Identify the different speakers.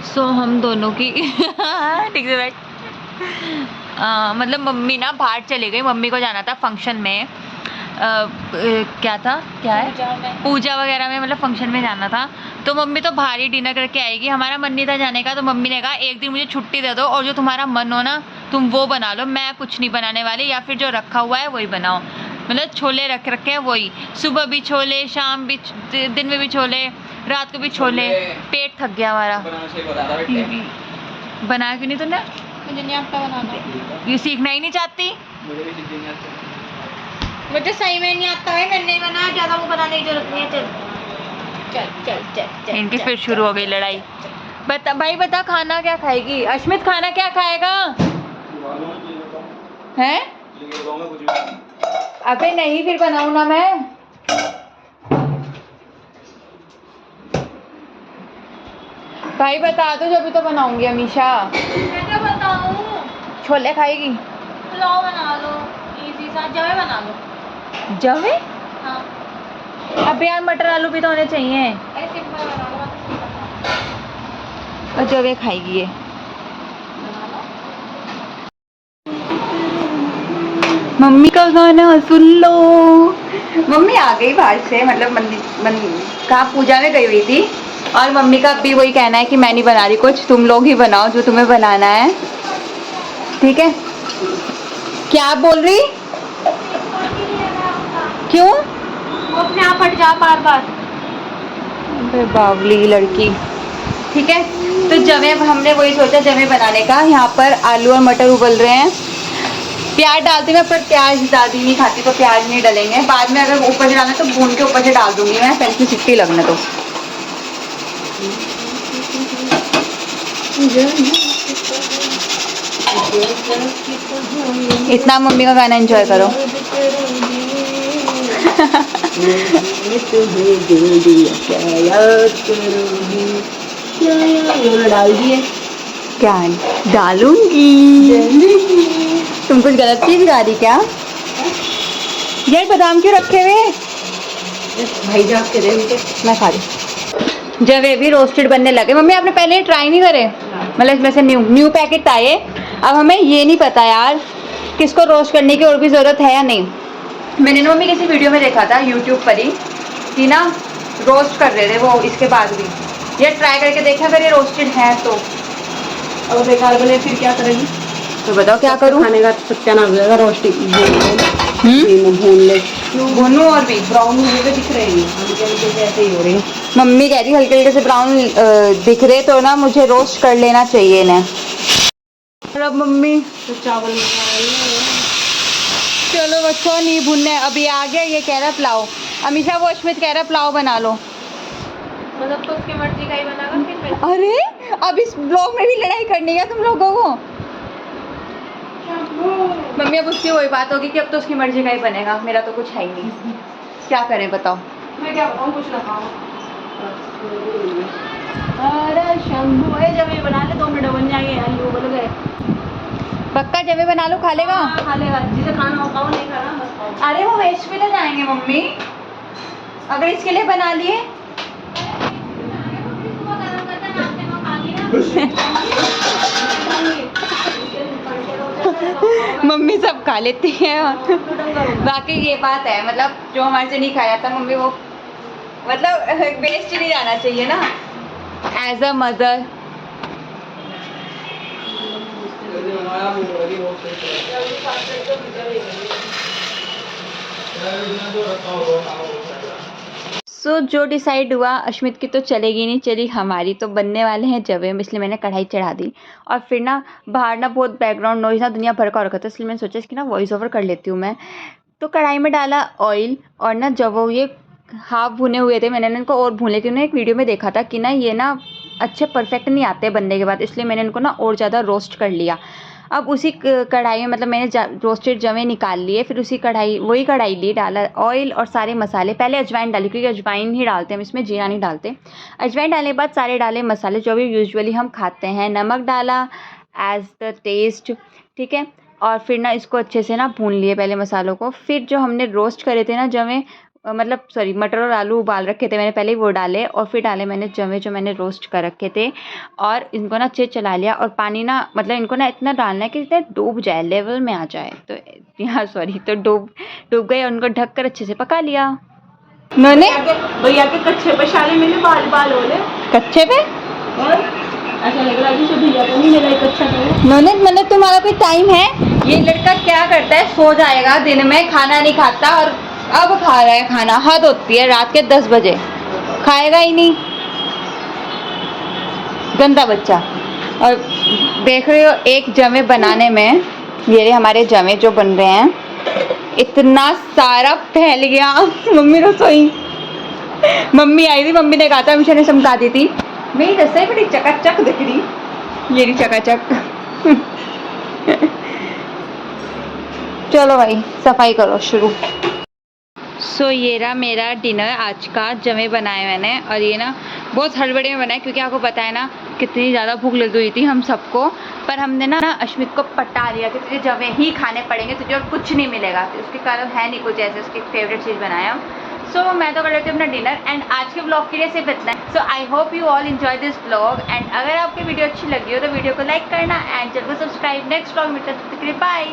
Speaker 1: सो हम दोनों की ठीक से बैठ मतलब मम्मी ना बाहर चली गई, मम्मी को जाना था फंक्शन में। क्या था, क्या है, पूजा वगैरह में, मतलब फंक्शन में जाना था। तो मम्मी तो बाहर ही डिनर करके आएगी, हमारा मन नहीं था जाने का। तो मम्मी ने कहा एक दिन मुझे छुट्टी दे दो और जो तुम्हारा मन हो ना तुम वो बना लो, मैं कुछ नहीं बनाने वाली, या फिर जो रखा हुआ है वही बनाओ। मतलब छोले रख रखे हैं वही, सुबह भी छोले, शाम भी, दिन में भी छोले, रात को भी छोले। पेट थक गया हमारा। बनाया क्यों नहीं तूने?
Speaker 2: मुझे नहीं आता बनाना।
Speaker 1: ये सीखना ही नहीं चाहती?
Speaker 2: मुझे सही में नहीं आता है, मैंने नहीं बनाया, ज्यादा वो बनाने की जरूरत नहीं है। चल चल चल चल चल।
Speaker 1: इनकी फिर शुरू हो गई लड़ाई। बता भाई, बता खाना क्या खाएगी अश्मित, खाना क्या खाएगा? हैं? अबे नहीं, फिर बनाऊं ना मैं। भाई बता दो, जब भी तो बनाऊंगी अमीशा।
Speaker 2: मैं क्या बताऊं?
Speaker 1: छोले खाएगी?
Speaker 2: पुलाव बना लो, इजी सा। जवे बना लो।
Speaker 1: जवे?
Speaker 2: हाँ।
Speaker 1: अब यार मटर आलू भी तो होने चाहिए।
Speaker 2: अरे सिंपल बना लो,
Speaker 1: और जवे खाएगी ये। मम्मी का गाना सुन लो। मम्मी आ गई बाहर से, मतलब कहाँ पूजा में गई हुई थी। और मम्मी का भी वही कहना है कि मैं नहीं बना रही कुछ, तुम लोग ही बनाओ जो तुम्हें बनाना है, ठीक है? क्या बोल रही? क्यों?
Speaker 2: वो अपने आप हट जा बार बार।
Speaker 1: बावली लड़की। ठीक है, तो जवे हमने वही सोचा जवे बनाने का। यहाँ पर आलू और मटर उबल रहे हैं। प्याज डालती मैं, पर प्याज दादी नहीं खाती तो प्याज नहीं डालेंगे। बाद में अगर ऊपर से डालना तो भून के ऊपर से डाल दूंगी मैं, पहले की सिट्टी लगने तो। इतना मम्मी का गाना एंजॉय करो। डाल दिए क्या? डालूंगी। तुम कुछ गलत चीज गा रही क्या? यार बादाम क्यों रखे हुए? भाई जाग के दे मुझे, मैं खा रही। जब भी रोस्टेड बनने लगे, मम्मी आपने पहले ट्राई नहीं करे? मतलब इसमें से न्यू पैकेट आए। अब हमें ये नहीं पता यार किसको रोस्ट करने की और भी ज़रूरत है या नहीं। मैंने ना मम्मी किसी वीडियो में देखा था यूट्यूब पर ही कि ना रोस्ट कर रहे थे वो, इसके बाद भी ये ट्राई करके देखा अगर ये रोस्टेड है तो।
Speaker 2: अब बेकार बने फिर क्या करेगी?
Speaker 1: तो बताओ क्या करूँ?
Speaker 2: खाने का सत्यानाश हो जाएगा। रोस्टिंग भून ले,
Speaker 1: भूनूं और भी
Speaker 2: ब्राउन होने पे दिख रहे हैं, हल्के हल्के से ऐसे ही हो रही है।
Speaker 1: मम्मी कह रही हल्के हल्के से ब्राउन दिख रहे तो ना मुझे रोस्ट कर लेना चाहिए इन्हें। अब मम्मी
Speaker 2: तो चावल
Speaker 1: चलो बच्चों नहीं भूनने, अभी आ गया ये कह रहा पुलाव। अमीशा वो अश्मित कह रहा पुलाव बना लो।
Speaker 2: मतलब तो उसकी मर्जी का ही बनागा फिर मैं।
Speaker 1: अरे अब इस ब्लॉग में भी लड़ाई करनी है तुम लोगों को? मम्मी अब उसकी वही बात होगी कि अब तो उसकी मर्जी का ही बनेगा, मेरा तो कुछ है ही नहीं। क्या करें बताओ?
Speaker 2: मैं क्या बताऊँ, कुछ ना खाऊं। अरे शंभू है, जब ये बना ले 2 मिनट बन जाएंगे। आलू उबल गए।
Speaker 1: पक्का जमे बना लो, खा लेगा?
Speaker 2: हाँ, खा लेगा, जिसे खाना हो खाओ, नहीं खाना बस खाओ।
Speaker 1: अरे वो वेस्ट भी तो जाएंगे मम्मी, अगर इसके लिए बना लिए। मम्मी सब खा लेती है। बाकी ये बात है, मतलब जो हमारे से नहीं खाया था मम्मी वो, मतलब वेस्ट ही नहीं जाना चाहिए ना एज अ मदर। सो जो डिसाइड हुआ, अश्मित की तो चलेगी नहीं, चली हमारी। तो बनने वाले हैं जवे, इसलिए मैंने कढ़ाई चढ़ा दी। और फिर ना बाहर ना बहुत बैकग्राउंड नॉइज ना दुनिया भर का हो रखा था, इसलिए मैंने सोचा इसकी ना वॉइस ओवर कर लेती हूँ मैं। तो कढ़ाई में डाला ऑयल, और ना जब वो ये हाफ भुने हुए थे मैंने इनको और भून लेती हूँ। एक वीडियो में देखा था कि ना ये ना अच्छे परफेक्ट नहीं आते बनने के बाद, इसलिए मैंने इनको ना और ज़्यादा रोस्ट कर लिया। अब उसी कढ़ाई में, मतलब मैंने रोस्टेड जवे निकाल लिए, फिर उसी वही कढ़ाई ली, डाला ऑयल और सारे मसाले। पहले अजवाइन डाली क्योंकि अजवाइन ही डालते हैं हम इसमें, जीरा नहीं डालते। अजवाइन डालने के बाद सारे डाले मसाले जो भी यूजुअली हम खाते हैं। नमक डाला एज द टेस्ट, ठीक है। और फिर ना इसको अच्छे से ना भून लिए पहले मसालों को। फिर जो हमने रोस्ट करे थे ना जवे, मतलब सॉरी मटर और आलू उबाल रखे थे मैंने पहले ही, वो डाले और फिर डाले मैंने जवे जो मैंने रोस्ट कर रखे थे और इनको ना अच्छे चला लिया। और पानी ना मतलब इनको ना इतना डालना है कि इतना डूब जाए, लेवल में आ जाए। तो यहाँ सॉरी तो डूब गए और उनको ढक कर अच्छे से पका लिया। उन्होंने
Speaker 2: भैया के कच्चे पे शाले मिले बाल हो रहे
Speaker 1: कच्चे पे
Speaker 2: ऐसा लग रहा है कि भैया को नहीं मिला एक अच्छा तो
Speaker 1: नोने मतलब तुम्हारा कोई टाइम है? ये लड़का क्या करता है, सो जाएगा दिन में, खाना नहीं खाता और अब खा रहा है खाना। हद होती है, रात के 10 बजे खाएगा ही नहीं, गंदा बच्चा। और देख रहे हो एक जमे बनाने में, ये हमारे जमे जो बन रहे हैं, इतना सारा फैल गया। मम्मी रसोई, मम्मी आई थी, मम्मी ने कहा था हमेशा ने समझा दी थी, मेरी रसोई बड़ी चकाचक दिख रही, ये रही चकाचक। चलो भाई सफाई करो शुरू। सो ये रहा मेरा डिनर आज का, जमे बनाए मैंने। और ये ना बहुत हड़बड़ी में बनाए क्योंकि आपको पता है ना कितनी ज़्यादा भूख लगी हुई थी हम सबको। पर हमने ना अश्मित को पटा लिया कि तुझे जमे ही खाने पड़ेंगे, तुझे और कुछ नहीं मिलेगा। तो उसके कारण है नहीं कुछ ऐसे, उसकी फेवरेट चीज़ बनाया। सो मैं तो कर लेती हूँ अपना डिनर एंड आज के ब्लॉग के लिए सिर्फ इतना है। So I hope you all enjoy this blog and अगर आपकी वीडियो अच्छी लगी हो तो वीडियो को लाइक करना एंड चैनल को सब्सक्राइब। नेक्स्ट ब्लॉग में तब तक के लिए बाय।